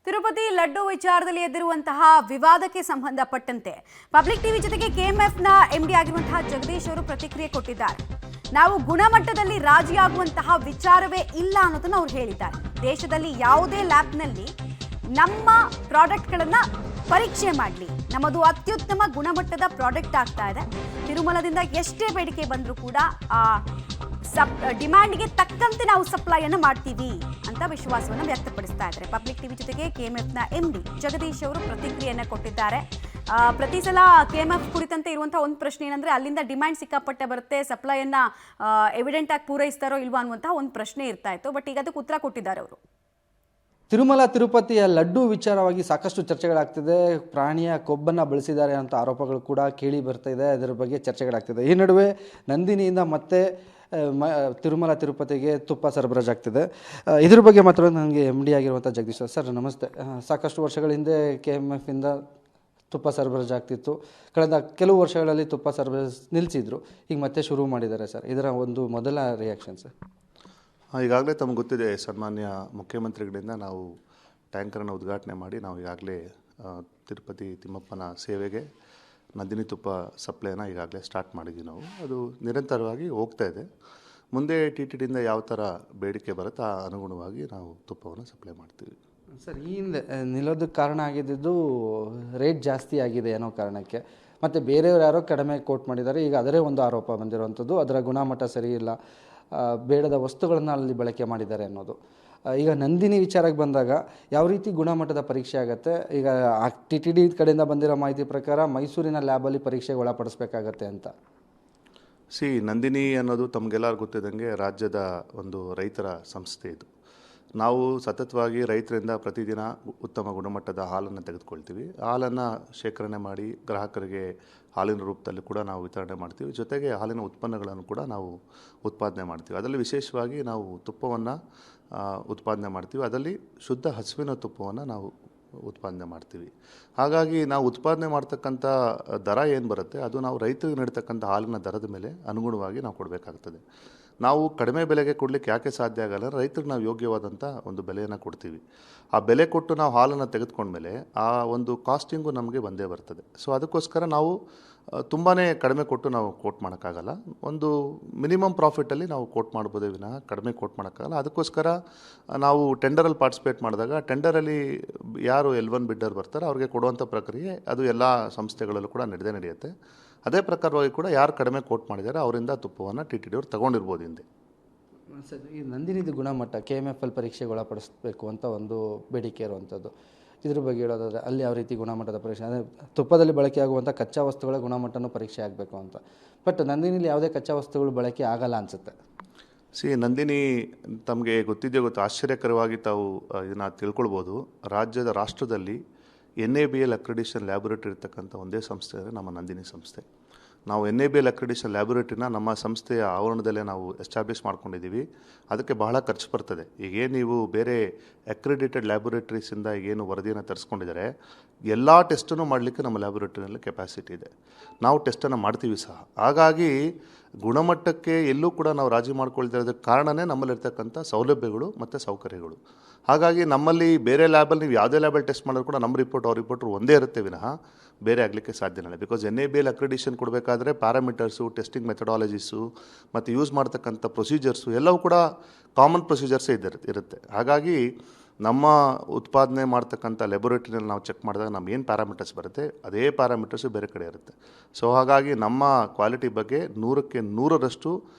ತಿರುಪತಿ ಲಡ್ಡು ವಿಚಾರದಲ್ಲಿ ಎದ್ದಿರುವಂತಹ ವಿವಾದಕ್ಕೆ ಸಂಬಂಧಪಟ್ಟಂತೆ ಪಬ್ಲಿಕ್ ಟಿವಿ ಜೊತೆಗೆ ಕೆಎಂಎಫ್ನ ಎಂಡಿ ಆಗಿರುವಂತಹ ಜಗದೀಶ್ ಅವರು ಪ್ರತಿಕ್ರಿಯೆ ಕೊಟ್ಟಿದ್ದಾರೆ. ನಾವು ಗುಣಮಟ್ಟದಲ್ಲಿ ರಾಜಿಯಾಗುವಂತಹ ವಿಚಾರವೇ ಇಲ್ಲ ಅನ್ನೋದನ್ನು ಅವರು ಹೇಳಿದ್ದಾರೆ. ದೇಶದಲ್ಲಿ ಯಾವುದೇ ಲ್ಯಾಬ್ನಲ್ಲಿ ನಮ್ಮ ಪ್ರಾಡಕ್ಟ್ಗಳನ್ನ ಪರೀಕ್ಷೆ ಮಾಡಲಿ, ನಮ್ಮದು ಅತ್ಯುತ್ತಮ ಗುಣಮಟ್ಟದ ಪ್ರಾಡಕ್ಟ್ ಆಗ್ತಾ ಇದೆ. ತಿರುಮಲದಿಂದ ಎಷ್ಟೇ ಬೇಡಿಕೆ ಬಂದರೂ ಕೂಡ ಆ ಡಿಮ್ಯಾಂಡ್ಗೆ ತಕ್ಕಂತೆ ನಾವು ಸಪ್ಲೈಯನ್ನು ಮಾಡ್ತೀವಿ ಅಂತ ವಿಶ್ವಾಸವನ್ನು ವ್ಯಕ್ತಪಡಿಸ್ತಾ ಇದ್ದಾರೆ. ಪಬ್ಲಿಕ್ ಟಿವಿ ಜೊತೆಗೆ ಕೆಎಂಎಫ್ನ ಎಂಡಿ ಜಗದೀಶ್ ಅವರು ಪ್ರತಿಕ್ರಿಯೆಯನ್ನು ಕೊಟ್ಟಿದ್ದಾರೆ. ಪ್ರತಿ ಸಲ ಕೆಎಂಎಫ್ ಕುರಿತಂತೆ ಇರುವಂತಹ ಒಂದು ಪ್ರಶ್ನೆ ಏನಂದ್ರೆ, ಅಲ್ಲಿಂದ ಡಿಮ್ಯಾಂಡ್ ಸಿಕ್ಕಾಪಟ್ಟೆ ಬರುತ್ತೆ, ಸಪ್ಲೈಯನ್ನ ಎವಿಡೆಂಟ್ ಆಗಿ ಪೂರೈಸ್ತಾರೋ ಇಲ್ವಾ ಅನ್ನುವಂತಹ ಒಂದು ಪ್ರಶ್ನೆ ಇರ್ತಾ ಇತ್ತು. ಬಟ್ ಈಗ ಅದಕ್ಕೆ ಉತ್ತರ ಕೊಟ್ಟಿದ್ದಾರೆ ಅವರು. ತಿರುಮಲ ತಿರುಪತಿಯ ಲಡ್ಡು ವಿಚಾರವಾಗಿ ಸಾಕಷ್ಟು ಚರ್ಚೆಗಳಾಗ್ತಿದೆ. ಪ್ರಾಣಿಯ ಕೊಬ್ಬನ್ನು ಬಳಸಿದ್ದಾರೆ ಅಂತ ಆರೋಪಗಳು ಕೂಡ ಕೇಳಿ ಬರ್ತಾ ಇದೆ. ಅದರ ಬಗ್ಗೆ ಚರ್ಚೆಗಳಾಗ್ತಿದೆ. ಈ ನಡುವೆ ನಂದಿನಿಯಿಂದ ಮತ್ತೆ ತಿರುಮಲ ತಿರುಪತಿಗೆ ತುಪ್ಪ ಸರಬರಾಜಾಗ್ತಿದೆ. ಇದ್ರ ಬಗ್ಗೆ ಮಾತ್ರ ನನಗೆ MD ಆಗಿರುವಂಥ ಜಗದೀಶ್ ಸರ್ ನಮಸ್ತೆ. ಸಾಕಷ್ಟು ವರ್ಷಗಳ ಹಿಂದೆ KMF-ಇಂದ ತುಪ್ಪ ಸರಬರಾಜಾಗ್ತಿತ್ತು. ಕಳೆದ ಕೆಲವು ವರ್ಷಗಳಲ್ಲಿ ತುಪ್ಪ ಸರಬರಾಜು ನಿಲ್ಲಿಸಿದ್ರು. ಈಗ ಮತ್ತೆ ಶುರು ಮಾಡಿದ್ದಾರೆ ಸರ್. ಇದರ ಒಂದು ಮೊದಲ ರಿಯಾಕ್ಷನ್ ಸರ್. ಈಗಾಗಲೇ ತಮಗೆ ಗೊತ್ತಿದೆ, ಸನ್ಮಾನ್ಯ ಮುಖ್ಯಮಂತ್ರಿಗಳಿಂದ ನಾವು ಟ್ಯಾಂಕರನ್ನು ಉದ್ಘಾಟನೆ ಮಾಡಿ ನಾವು ಈಗಾಗಲೇ ತಿರುಪತಿ ತಿಮ್ಮಪ್ಪನ ಸೇವೆಗೆ ನಂದಿನಿ ತುಪ್ಪ ಸಪ್ಲೈನ ಈಗಾಗಲೇ ಸ್ಟಾರ್ಟ್ ಮಾಡಿದ್ದೀವಿ. ನಾವು ಅದು ನಿರಂತರವಾಗಿ ಹೋಗ್ತಾ ಇದೆ. ಮುಂದೆ TTDಯಿಂದ ಯಾವ ಥರ ಬೇಡಿಕೆ ಬರುತ್ತೆ ಆ ಅನುಗುಣವಾಗಿ ನಾವು ತುಪ್ಪವನ್ನು ಸಪ್ಲೈ ಮಾಡ್ತೀವಿ. ಸರ್, ಈ ಹಿಂದೆ ನಿಲ್ಲೋದಕ್ಕೆ ಕಾರಣ ಆಗಿದ್ದು ರೇಟ್ ಜಾಸ್ತಿ ಆಗಿದೆ ಅನ್ನೋ ಕಾರಣಕ್ಕೆ, ಮತ್ತು ಬೇರೆಯವರು ಯಾರೋ ಕಡಿಮೆ ಕೋಟ್ ಮಾಡಿದ್ದಾರೆ. ಈಗ ಅದರೇ ಒಂದು ಆರೋಪ ಬಂದಿರುವಂಥದ್ದು, ಅದರ ಗುಣಮಟ್ಟ ಸರಿ ಇಲ್ಲ, ಬೇಡದ ವಸ್ತುಗಳನ್ನು ಅಲ್ಲಿ ಬಳಕೆ ಮಾಡಿದ್ದಾರೆ ಅನ್ನೋದು. ಈಗ ನಂದಿನಿ ವಿಚಾರಕ್ಕೆ ಬಂದಾಗ ಯಾವ ರೀತಿ ಗುಣಮಟ್ಟದ ಪರೀಕ್ಷೆ ಆಗುತ್ತೆ? ಈಗ TTD ಕಡೆಯಿಂದ ಬಂದಿರೋ ಮಾಹಿತಿ ಪ್ರಕಾರ ಮೈಸೂರಿನ ಲ್ಯಾಬಲ್ಲಿ ಪರೀಕ್ಷೆಗೆ ಒಳಪಡಿಸ್ಬೇಕಾಗತ್ತೆ ಅಂತ. ನಂದಿನಿ ಅನ್ನೋದು ತಮಗೆಲ್ಲರಿಗೂ ಗೊತ್ತಿದ್ದಂಗೆ ರಾಜ್ಯದ ಒಂದು ರೈತರ ಸಂಸ್ಥೆ. ಇದು ನಾವು ಸತತವಾಗಿ ರೈತರಿಂದ ಪ್ರತಿದಿನ ಉತ್ತಮ ಗುಣಮಟ್ಟದ ಹಾಲನ್ನು ತೆಗೆದುಕೊಳ್ತೀವಿ. ಹಾಲನ್ನು ಶೇಖರಣೆ ಮಾಡಿ ಗ್ರಾಹಕರಿಗೆ ಹಾಲಿನ ರೂಪದಲ್ಲಿ ಕೂಡ ನಾವು ವಿತರಣೆ ಮಾಡ್ತೀವಿ. ಜೊತೆಗೆ ಹಾಲಿನ ಉತ್ಪನ್ನಗಳನ್ನು ಕೂಡ ನಾವು ಉತ್ಪಾದನೆ ಮಾಡ್ತೀವಿ. ಅದರಲ್ಲಿ ವಿಶೇಷವಾಗಿ ನಾವು ತುಪ್ಪವನ್ನು ಉತ್ಪಾದನೆ ಮಾಡ್ತೀವಿ. ಅದರಲ್ಲಿ ಶುದ್ಧ ಹಸುವಿನ ತುಪ್ಪವನ್ನು ನಾವು ಉತ್ಪಾದನೆ ಮಾಡ್ತೀವಿ. ಹಾಗಾಗಿ ನಾವು ಉತ್ಪಾದನೆ ಮಾಡ್ತಕ್ಕಂಥ ದರ ಏನು ಬರುತ್ತೆ ಅದು ನಾವು ರೈತರಿಗೆ ನೀಡ್ತಕ್ಕಂಥ ಹಾಲಿನ ದರದ ಮೇಲೆ ಅನುಗುಣವಾಗಿ ನಾವು ಕೊಡಬೇಕಾಗ್ತದೆ. ನಾವು ಕಡಿಮೆ ಬೆಲೆಗೆ ಕೊಡಲಿಕ್ಕೆ ಯಾಕೆ ಸಾಧ್ಯ ಆಗಲ್ಲ? ರೈತರಿಗೆ ನಾವು ಯೋಗ್ಯವಾದಂಥ ಒಂದು ಬೆಲೆಯನ್ನು ಕೊಡ್ತೀವಿ. ಆ ಬೆಲೆ ಕೊಟ್ಟು ನಾವು ಹಾಲನ್ನು ತೆಗೆದುಕೊಂಡ್ಮೇಲೆ ಆ ಒಂದು ಕಾಸ್ಟಿಂಗು ನಮಗೆ ಬಂದೇ ಬರ್ತದೆ. ಸೊ ಅದಕ್ಕೋಸ್ಕರ ನಾವು ತುಂಬಾ ಕಡಿಮೆ ಕೊಟ್ಟು ನಾವು ಕೋಟ್ ಮಾಡೋಕ್ಕಾಗಲ್ಲ. ಒಂದು ಮಿನಿಮಮ್ ಪ್ರಾಫಿಟಲ್ಲಿ ನಾವು ಕೋಟ್ ಮಾಡ್ಬೋದೇ ವಿನಃ ಕಡಿಮೆ ಕೋಟ್ ಮಾಡೋಕ್ಕಾಗಲ್ಲ. ಅದಕ್ಕೋಸ್ಕರ ನಾವು ಟೆಂಡರಲ್ಲಿ ಪಾರ್ಟಿಸಿಪೇಟ್ ಮಾಡಿದಾಗ ಟೆಂಡರಲ್ಲಿ ಯಾರು L1 ಬಿಡ್ಡರ್ ಬರ್ತಾರೆ ಅವ್ರಿಗೆ ಕೊಡುವಂಥ ಪ್ರಕ್ರಿಯೆ ಅದು ಎಲ್ಲ ಸಂಸ್ಥೆಗಳಲ್ಲೂ ಕೂಡ ನಡೆಯುತ್ತೆ. ಅದೇ ಪ್ರಕಾರವಾಗಿ ಕೂಡ ಯಾರು ಕಡಿಮೆ ಕೋಟ್ ಮಾಡಿದ್ದಾರೆ ಅವರಿಂದ ತುಪ್ಪವನ್ನು TTD ಅವರು ತಗೊಂಡಿರ್ಬೋದು ಹಿಂದೆ. ಸರ್, ಈ ನಂದಿನಿದು ಗುಣಮಟ್ಟ KMF-ಅಲ್ಲಿ ಪರೀಕ್ಷೆಗೆ ಒಳಪಡಿಸಬೇಕು ಅಂತ ಒಂದು ಬೇಡಿಕೆ ಇರುವಂಥದ್ದು. ಇದ್ರ ಬಗ್ಗೆ ಹೇಳೋದಾದರೆ ಅಲ್ಲಿ ಯಾವ ರೀತಿ ಗುಣಮಟ್ಟದ ಪರೀಕ್ಷೆ, ಅಂದರೆ ತುಪ್ಪದಲ್ಲಿ ಬಳಕೆಯಾಗುವಂಥ ಕಚ್ಚಾ ವಸ್ತುಗಳ ಗುಣಮಟ್ಟನೂ ಪರೀಕ್ಷೆ ಆಗಬೇಕು ಅಂತ. ಬಟ್ ನಂದಿನಿಲಿ ಯಾವುದೇ ಕಚ್ಚಾ ವಸ್ತುಗಳು ಬಳಕೆ ಆಗಲ್ಲ ಅನಿಸುತ್ತೆ. ನಂದಿನಿ ತಮಗೆ ಗೊತ್ತಿದೆಯೋ ಆಶ್ಚರ್ಯಕರವಾಗಿ ತಾವು ಇದನ್ನು ತಿಳ್ಕೊಳ್ಬೋದು. ರಾಷ್ಟ್ರದಲ್ಲಿ NABL ಅಕ್ರೆಡಿಷನ್ ಲ್ಯಾಬೊರೇಟರಿ ಇರ್ತಕ್ಕಂಥ ಒಂದೇ ಸಂಸ್ಥೆ ಅಂದರೆ ನಮ್ಮ ನಂದಿನಿ ಸಂಸ್ಥೆ. ನಾವು NABL ಅಕ್ರೆಡಿಷನ್ ಲ್ಯಾಬೊರೇಟರಿನ ನಮ್ಮ ಸಂಸ್ಥೆಯ ಆವರಣದಲ್ಲೇ ನಾವು ಎಸ್ಟಾಬ್ಲಿಷ್ ಮಾಡ್ಕೊಂಡಿದ್ದೀವಿ. ಅದಕ್ಕೆ ಬಹಳ ಖರ್ಚು ಬರ್ತದೆ. ಈಗೇನು ನೀವು ಬೇರೆ ಅಕ್ರೆಡಿಟೆಡ್ ಲ್ಯಾಬೊರೇಟರೀಸಿಂದ ಈಗೇನು ವರದಿಯನ್ನು ತರಿಸ್ಕೊಂಡಿದ್ದಾರೆ, ಎಲ್ಲ ಟೆಸ್ಟನ್ನು ಮಾಡಲಿಕ್ಕೆ ನಮ್ಮ ಲ್ಯಾಬೊರೇಟರಿನಲ್ಲಿ ಕೆಪಾಸಿಟಿ ಇದೆ. ನಾವು ಟೆಸ್ಟನ್ನು ಮಾಡ್ತೀವಿ ಸಹ. ಹಾಗಾಗಿ ಗುಣಮಟ್ಟಕ್ಕೆ ಎಲ್ಲೂ ಕೂಡ ನಾವು ರಾಜಿ ಮಾಡ್ಕೊಳ್ತಿರೋದಕ್ಕೆ ಕಾರಣವೇ ನಮ್ಮಲ್ಲಿರ್ತಕ್ಕಂಥ ಸೌಲಭ್ಯಗಳು ಮತ್ತು ಸೌಕರ್ಯಗಳು. ಹಾಗಾಗಿ ನಮ್ಮಲ್ಲಿ ಬೇರೆ ಲ್ಯಾಬಲ್ಲಿ ನೀವು ಯಾವುದೇ ಲ್ಯಾಬಲ್ಲಿ ಟೆಸ್ಟ್ ಮಾಡಿದ್ರು ಕೂಡ ನಮ್ಮ ರಿಪೋರ್ಟ್ ಅವ್ರ ರಿಪೋರ್ಟ್ ಒಂದೇ ಇರುತ್ತೆ ವಿನಃ ಬೇರೆ ಆಗಲಿಕ್ಕೆ ಸಾಧ್ಯವಿಲ್ಲ. ಬಿಕಾಸ್ NABL ಅಕ್ರೆಡಿಷನ್ ಕೊಡಬೇಕಾದ್ರೆ ಪ್ಯಾರಾಮೀಟರ್ಸು, ಟೆಸ್ಟಿಂಗ್ ಮೆಥಡಾಲಜೀಸು ಮತ್ತು ಯೂಸ್ ಮಾಡ್ತಕ್ಕಂಥ ಪ್ರೊಸೀಜರ್ಸು ಎಲ್ಲವೂ ಕೂಡ ಕಾಮನ್ ಪ್ರೊಸೀಜರ್ಸೇ ಇರುತ್ತೆ. ಹಾಗಾಗಿ ನಮ್ಮ ಉತ್ಪಾದನೆ ಮಾಡ್ತಕ್ಕಂಥ ಲ್ಯಾಬೊರೇಟರಿನಲ್ಲಿ ನಾವು ಚೆಕ್ ಮಾಡಿದಾಗ ನಮ್ಮ ಏನು ಪ್ಯಾರಾಮೀಟರ್ಸ್ ಬರುತ್ತೆ ಅದೇ ಪ್ಯಾರಾಮೀಟರ್ಸು ಬೇರೆ ಕಡೆ ಇರುತ್ತೆ. ಸೊ ಹಾಗಾಗಿ ನಮ್ಮ ಕ್ವಾಲಿಟಿ ಬಗ್ಗೆ 100ಕ್ಕೆ 100ರಷ್ಟು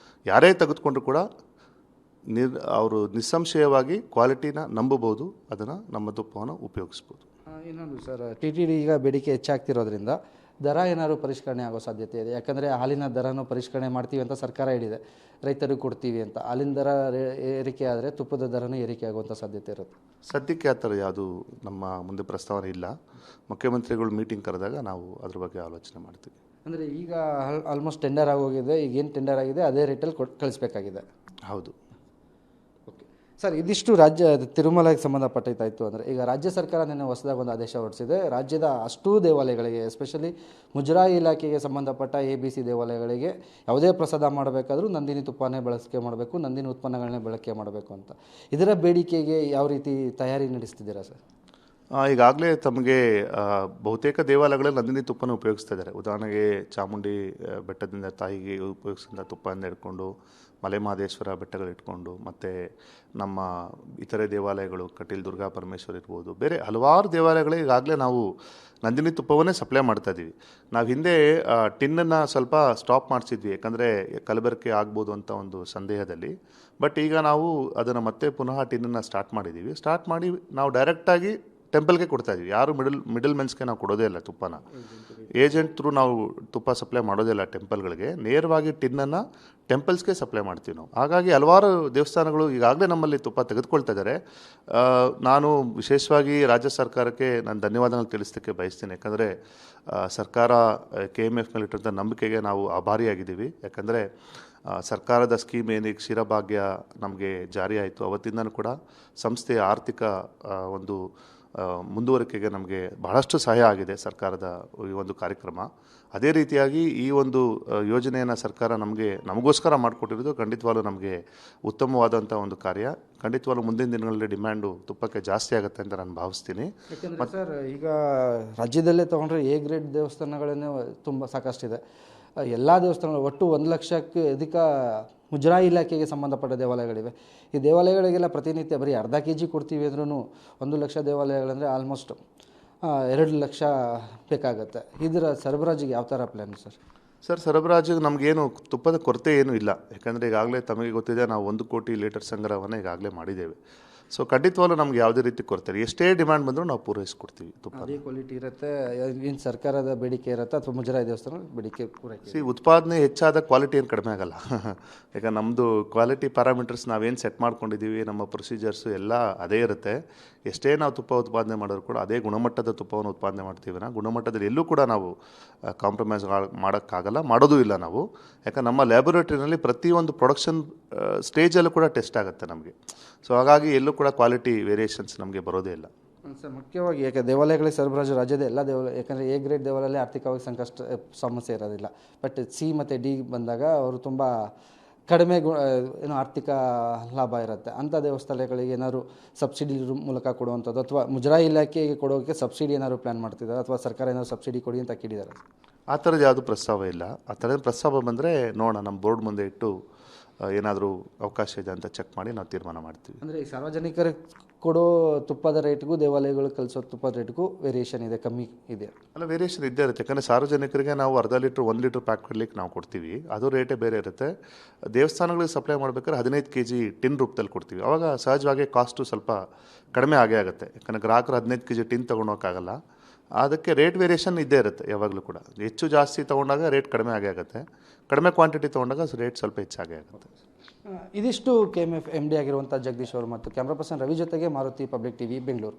ಯಾರೇ ತೆಗೆದುಕೊಂಡ್ರು ಕೂಡ ಅವರು ನಿಸ್ಸಂಶಯವಾಗಿ ಕ್ವಾಲಿಟಿನ ನಂಬಬಹುದು. ಅದನ್ನು ನಮ್ಮ ತುಪ್ಪವನ್ನು ಉಪಯೋಗಿಸ್ಬೋದು. ಇನ್ನೊಂದು ಸರ್, TTD ಈಗ ಬೇಡಿಕೆ ಹೆಚ್ಚಾಗ್ತಿರೋದ್ರಿಂದ ದರ ಏನಾದರೂ ಪರಿಷ್ಕರಣೆ ಆಗೋ ಸಾಧ್ಯತೆ ಇದೆ? ಯಾಕಂದರೆ ಹಾಲಿನ ದರನೂ ಪರಿಷ್ಕರಣೆ ಮಾಡ್ತೀವಿ ಅಂತ ಸರ್ಕಾರ ಹೇಳಿದೆ, ರೈತರಿಗೆ ಕೊಡ್ತೀವಿ ಅಂತ. ಹಾಲಿನ ದರ ಏರಿಕೆ ಆದರೆ ತುಪ್ಪದ ದರನೂ ಏರಿಕೆ ಆಗುವಂಥ ಸಾಧ್ಯತೆ ಇರುತ್ತೆ. ಸದ್ಯಕ್ಕೆ ಆ ಥರ ಯಾವುದು ನಮ್ಮ ಮುಂದೆ ಪ್ರಸ್ತಾವನೆ ಇಲ್ಲ. ಮುಖ್ಯಮಂತ್ರಿಗಳು ಮೀಟಿಂಗ್ ಕರೆದಾಗ ನಾವು ಅದ್ರ ಬಗ್ಗೆ ಆಲೋಚನೆ ಮಾಡ್ತೀವಿ. ಅಂದರೆ ಈಗ ಆಲ್ಮೋಸ್ಟ್ ಟೆಂಡರ್ ಆಗೋಗಿದೆ. ಈಗ ಏನು ಟೆಂಡರ್ ಆಗಿದೆ ಅದೇ ರೇಟಲ್ಲಿ ಕಳಿಸ್ಬೇಕಾಗಿದೆ. ಹೌದು. ಓಕೆ ಸರ್, ಇದಿಷ್ಟು ರಾಜ್ಯ ತಿರುಮಲಕ್ಕೆ ಸಂಬಂಧಪಟ್ಟಿದ್ದಾಯಿತು. ಅಂದರೆ ಈಗ ರಾಜ್ಯ ಸರ್ಕಾರ ನಿನ್ನೆ ಹೊಸದಾಗಿ ಒಂದು ಆದೇಶ ಹೊರಡಿಸಿದೆ. ರಾಜ್ಯದ ಅಷ್ಟೂ ದೇವಾಲಯಗಳಿಗೆ, ಎಸ್ಪೆಷಲಿ ಮುಜರಾಯಿ ಇಲಾಖೆಗೆ ಸಂಬಂಧಪಟ್ಟ ABC ದೇವಾಲಯಗಳಿಗೆ ಯಾವುದೇ ಪ್ರಸಾದ ಮಾಡಬೇಕಾದ್ರೂ ನಂದಿನಿ ತುಪ್ಪನೇ ಬಳಕೆ ಮಾಡಬೇಕು, ನಂದಿನಿ ಉತ್ಪನ್ನಗಳನ್ನೇ ಬಳಕೆ ಮಾಡಬೇಕು ಅಂತ. ಇದರ ಬೇಡಿಕೆಗೆ ಯಾವ ರೀತಿ ತಯಾರಿ ನಡೆಸ್ತಿದ್ದೀರಾ ಸರ್? ಈಗಾಗಲೇ ತಮಗೆ ಬಹುತೇಕ ದೇವಾಲಯಗಳಲ್ಲಿ ನಂದಿನಿ ತುಪ್ಪನ ಉಪಯೋಗಿಸ್ತಾ ಇದ್ದಾರೆ. ಉದಾಹರಣೆಗೆ ಚಾಮುಂಡಿ ಬೆಟ್ಟದಿಂದ ತಾಯಿಗೆ ಉಪಯೋಗಿಸಿದ ತುಪ್ಪದಿಂದ ಹಿಡ್ಕೊಂಡು ಮಲೆಮಹದೇಶ್ವರ ಬೆಟ್ಟಗಳು ಇಟ್ಕೊಂಡು ಮತ್ತು ನಮ್ಮ ಇತರೆ ದೇವಾಲಯಗಳು ಕಟೀಲ್ ದುರ್ಗಾ ಪರಮೇಶ್ವರ್ ಇರ್ಬೋದು, ಬೇರೆ ಹಲವಾರು ದೇವಾಲಯಗಳಿಗೆ ಈಗಾಗಲೇ ನಾವು ನಂದಿನಿ ತುಪ್ಪವನ್ನೇ ಸಪ್ಲೈ ಮಾಡ್ತಾ ಇದ್ದೀವಿ. ನಾವು ಹಿಂದೆ ಟಿನ್ನನ್ನು ಸ್ವಲ್ಪ ಸ್ಟಾಪ್ ಮಾಡಿಸಿದ್ವಿ, ಯಾಕಂದರೆ ಕಲಬೆರಕೆ ಆಗ್ಬೋದು ಅಂತ ಒಂದು ಸಂದೇಹದಲ್ಲಿ. ಬಟ್ ಈಗ ನಾವು ಅದನ್ನು ಮತ್ತೆ ಪುನಃ ಟಿನ್ನನ್ನು ಸ್ಟಾರ್ಟ್ ಮಾಡಿದ್ದೀವಿ. ಸ್ಟಾರ್ಟ್ ಮಾಡಿ ನಾವು ಡೈರೆಕ್ಟಾಗಿ ಟೆಂಪಲ್ಗೆ ಕೊಡ್ತಾ ಇದ್ದೀವಿ. ಯಾರು ಮಿಡಲ್ ಮೆನ್ಸ್ಗೆ ನಾವು ಕೊಡೋದೇ ಇಲ್ಲ ತುಪ್ಪನ. ಏಜೆಂಟ್ ಥ್ರೂ ನಾವು ತುಪ್ಪ ಸಪ್ಲೈ ಮಾಡೋದೇ ಇಲ್ಲ ಟೆಂಪಲ್ಗಳಿಗೆ, ನೇರವಾಗಿ ಟಿನ್ನನ್ನು ಟೆಂಪಲ್ಸ್ಗೆ ಸಪ್ಲೈ ಮಾಡ್ತೀವಿ ನಾವು. ಹಾಗಾಗಿ ಹಲವಾರು ದೇವಸ್ಥಾನಗಳು ಈಗಾಗಲೇ ನಮ್ಮಲ್ಲಿ ತುಪ್ಪ ತೆಗೆದುಕೊಳ್ತಾ ಇದ್ದಾರೆ. ನಾನು ವಿಶೇಷವಾಗಿ ರಾಜ್ಯ ಸರ್ಕಾರಕ್ಕೆ ನಾನು ಧನ್ಯವಾದಗಳು ತಿಳಿಸೋಕ್ಕೆ ಬಯಸ್ತೀನಿ. ಯಾಕಂದರೆ ಸರ್ಕಾರ KMF ಮೇಲಿಟ್ಟಂಥ ನಂಬಿಕೆಗೆ ನಾವು ಆಭಾರಿಯಾಗಿದ್ದೀವಿ. ಯಾಕಂದರೆ ಸರ್ಕಾರದ ಸ್ಕೀಮ್ ಏನಿಗೆ ಕ್ಷೀರಭಾಗ್ಯ ನಮಗೆ ಜಾರಿ ಆಯಿತು, ಅವತ್ತಿಂದನೂ ಕೂಡ ಸಂಸ್ಥೆಯ ಆರ್ಥಿಕ ಒಂದು ಮುಂದುವರಿಕೆಗೆ ನಮಗೆ ಬಹಳಷ್ಟು ಸಹಾಯ ಆಗಿದೆ ಸರ್ಕಾರದ ಈ ಒಂದು ಕಾರ್ಯಕ್ರಮ. ಅದೇ ರೀತಿಯಾಗಿ ಈ ಒಂದು ಯೋಜನೆಯನ್ನು ಸರ್ಕಾರ ನಮಗೋಸ್ಕರ ಮಾಡಿಕೊಟ್ಟಿರೋದು ಖಂಡಿತವಾಗ್ಲೂ ನಮಗೆ ಉತ್ತಮವಾದಂಥ ಒಂದು ಕಾರ್ಯ. ಖಂಡಿತವಾಗ್ಲೂ ಮುಂದಿನ ದಿನಗಳಲ್ಲಿ ಡಿಮ್ಯಾಂಡು ತುಪ್ಪಕ್ಕೆ ಜಾಸ್ತಿ ಆಗುತ್ತೆ ಅಂತ ನಾನು ಭಾವಿಸ್ತೀನಿ. ಯಾಕೆಂದರೆ ಸರ್, ಈಗ ರಾಜ್ಯದಲ್ಲೇ ತೊಗೊಂಡ್ರೆ A ಗ್ರೇಡ್ ದೇವಸ್ಥಾನಗಳನ್ನೇ ತುಂಬ ಸಾಕಷ್ಟಿದೆ. ಎಲ್ಲ ದೇವಸ್ಥಾನಗಳು ಒಟ್ಟು 1 ಲಕ್ಷಕ್ಕೆ ಅಧಿಕ ಮುಜರಾಯಿ ಇಲಾಖೆಗೆ ಸಂಬಂಧಪಟ್ಟ ದೇವಾಲಯಗಳಿವೆ. ಈ ದೇವಾಲಯಗಳಿಗೆಲ್ಲ ಪ್ರತಿನಿತ್ಯ ಬರೀ ಅರ್ಧ kg ಕೊಡ್ತೀವಿ ಅಂದ್ರೂ 1 ಲಕ್ಷ ದೇವಾಲಯಗಳಂದರೆ ಆಲ್ಮೋಸ್ಟ್ 2 ಲಕ್ಷ ಬೇಕಾಗುತ್ತೆ. ಇದರ ಸರಬರಾಜಿಗೆ ಯಾವ ಥರ ಪ್ಲ್ಯಾನ್ ಸರ್? ಸರಬರಾಜಿಗೆ ನಮಗೇನು ತುಪ್ಪದ ಕೊರತೆ ಏನೂ ಇಲ್ಲ. ಯಾಕಂದರೆ ಈಗಾಗಲೇ ತಮಗೆ ಗೊತ್ತಿದೆ, ನಾವು 1 ಕೋಟಿ ಲೀಟರ್ ಸಂಗ್ರಹವನ್ನು ಈಗಾಗಲೇ ಮಾಡಿದ್ದೇವೆ. ಸೊ ಖಂಡಿತವಾಗ್ಲೂ ನಮಗೆ ಯಾವುದೇ ರೀತಿ ಕೊರತೆ ಇಲ್ಲ. ಎಷ್ಟೇ ಡಿಮ್ಯಾಂಡ್ ಬಂದರೂ ನಾವು ಪೂರೈಸ್ಕೊಡ್ತೀವಿ. ತುಪ್ಪ ಅದೇ ಕ್ವಾಲಿಟಿ ಇರುತ್ತೆ. ಏನು ಸರ್ಕಾರದ ಬೇಡಿಕೆ ಇರುತ್ತೆ ಅಥವಾ ಮುಜರಾಯಿ ದೇವಸ್ಥಾನ ಬೇಡಿಕೆ ಪೂರೈಕೆ? ಉತ್ಪಾದನೆ ಹೆಚ್ಚಾದ ಕ್ವಾಲಿಟಿ ಏನು ಕಡಿಮೆ ಆಗಲ್ಲ. ಈಗ ನಮ್ಮದು ಕ್ವಾಲಿಟಿ ಪ್ಯಾರಾಮೀಟರ್ಸ್ ನಾವೇನು ಸೆಟ್ ಮಾಡ್ಕೊಂಡಿದ್ದೀವಿ, ನಮ್ಮ ಪ್ರೊಸೀಜರ್ಸು ಎಲ್ಲ ಅದೇ ಇರುತ್ತೆ. ಎಷ್ಟೇ ನಾವು ತುಪ್ಪ ಉತ್ಪಾದನೆ ಮಾಡೋರು ಕೂಡ ಅದೇ ಗುಣಮಟ್ಟದ ತುಪ್ಪವನ್ನು ಉತ್ಪಾದನೆ ಮಾಡ್ತೀವಿ. ಗುಣಮಟ್ಟದಲ್ಲಿ ಎಲ್ಲೂ ಕೂಡ ನಾವು ಕಾಂಪ್ರಮೈಸ್ ಮಾಡೋಕ್ಕಾಗಲ್ಲ, ಮಾಡೋದು ಇಲ್ಲ ನಾವು. ಯಾಕಂದ್ರೆ ನಮ್ಮ ಲ್ಯಾಬೊರೇಟರಿನಲ್ಲಿ ಪ್ರತಿಯೊಂದು ಪ್ರೊಡಕ್ಷನ್ ಸ್ಟೇಜಲ್ಲೂ ಕೂಡ ಟೆಸ್ಟ್ ಆಗುತ್ತೆ ನಮಗೆ. ಸೊ ಹಾಗಾಗಿ ಎಲ್ಲೂ ಕೂಡ ಕ್ವಾಲಿಟಿ ವೇರಿಯೇಷನ್ಸ್ ನಮಗೆ ಬರೋದೇ ಇಲ್ಲ ಸರ್. ಮುಖ್ಯವಾಗಿ ಯಾಕೆ ದೇವಾಲಯಗಳಿಗೆ ಸರಬರಾಜು ರಾಜ್ಯದ ಎಲ್ಲ ದೇವಾಲಯ, ಯಾಕಂದರೆ A ಗ್ರೇಡ್ ದೇವಾಲಯದಲ್ಲಿ ಆರ್ಥಿಕವಾಗಿ ಸಮಸ್ಯೆ ಇರೋದಿಲ್ಲ. ಬಟ್ C ಮತ್ತು D ಬಂದಾಗ ಅವರು ತುಂಬ ಕಡಿಮೆ ಏನು ಆರ್ಥಿಕ ಲಾಭ ಇರುತ್ತೆ. ಅಂಥ ದೇವಸ್ಥಾನಗಳಿಗೆ ಏನಾದ್ರು ಸಬ್ಸಿಡಿ ಮೂಲಕ ಕೊಡುವಂಥದ್ದು ಅಥವಾ ಮುಜರಾಯಿ ಇಲಾಖೆಗೆ ಕೊಡೋಕ್ಕೆ ಸಬ್ಸಿಡಿ ಏನಾದ್ರು ಪ್ಲ್ಯಾನ್ ಮಾಡ್ತಿದ್ದಾರೆ ಅಥವಾ ಸರ್ಕಾರ ಏನಾದ್ರು ಸಬ್ಸಿಡಿ ಕೊಡಿ ಅಂತ ಕೇಳಿದ್ದಾರೆ? ಆ ಥರದ್ದು ಯಾವುದು ಪ್ರಸ್ತಾವ ಇಲ್ಲ. ಆ ಥರದ ಪ್ರಸ್ತಾವ ಬಂದರೆ ನೋಡೋಣ, ನಮ್ಮ ಬೋರ್ಡ್ ಮುಂದೆ ಇಟ್ಟು ಏನಾದರೂ ಅವಕಾಶ ಇದೆ ಅಂತ ಚೆಕ್ ಮಾಡಿ ನಾವು ತೀರ್ಮಾನ ಮಾಡ್ತೀವಿ. ಅಂದರೆ ಈ ಸಾರ್ವಜನಿಕರಿಗೆ ಕೊಡೋ ತುಪ್ಪದ ರೇಟ್ಗೂ ದೇವಾಲಯಗಳು ಕಲಿಸೋ ತುಪ್ಪದ ರೇಟ್ಗೂ ವೇರಿಯೇಷನ್ ಇದೆ, ಕಮ್ಮಿ ಇದೆ? ಅಲ್ಲ, ವೇರಿಯೇಷನ್ ಇದ್ದೇ ಇರುತ್ತೆ. ಯಾಕಂದರೆ ಸಾರ್ವಜನಿಕರಿಗೆ ನಾವು ಅರ್ಧ ಲೀಟ್ರ್ 1 ಲೀಟ್ರ್ ಪ್ಯಾಕ್ ಕೊಡ್ಲಿಕ್ಕೆ ನಾವು ಕೊಡ್ತೀವಿ, ಅದು ರೇಟೇ ಬೇರೆ ಇರುತ್ತೆ. ದೇವಸ್ಥಾನಗಳಿಗೆ ಸಪ್ಲೈ ಮಾಡ್ಬೇಕಾದ್ರೆ 15 kg ಟಿನ್ ರೂಪದಲ್ಲಿ ಕೊಡ್ತೀವಿ. ಆವಾಗ ಸಹಜವಾಗಿ ಕಾಸ್ಟು ಸ್ವಲ್ಪ ಕಡಿಮೆ ಆಗೇ ಆಗುತ್ತೆ. ಯಾಕಂದರೆ ಗ್ರಾಹಕರು 15 kg ಟಿನ್ ತೊಗೊಳೋಕ್ಕಾಗಲ್ಲ. ಅದಕ್ಕೆ ರೇಟ್ ವೇರಿಯೇಷನ್ ಇದ್ದೇ ಇರುತ್ತೆ ಯಾವಾಗಲೂ ಕೂಡ. ಹೆಚ್ಚು ಜಾಸ್ತಿ ತೊಗೊಂಡಾಗ ರೇಟ್ ಕಡಿಮೆ ಆಗೇ ಆಗುತ್ತೆ, ಕಡಿಮೆ ಕ್ವಾಂಟಿಟಿ ತೊಗೊಂಡಾಗ ರೇಟ್ ಸ್ವಲ್ಪ ಹೆಚ್ಚಾಗೇ ಆಗುತ್ತೆ. ಇದಿಷ್ಟು KMF MD ಆಗಿರುವಂಥ ಜಗದೀಶ್ ಅವರು ಮತ್ತು ಕ್ಯಾಮ್ರಾ ಪರ್ಸನ್ ರವಿ ಜೊತೆಗೆ ಮಾರುತಿ, ಪಬ್ಲಿಕ್ TV, ಬೆಂಗಳೂರು.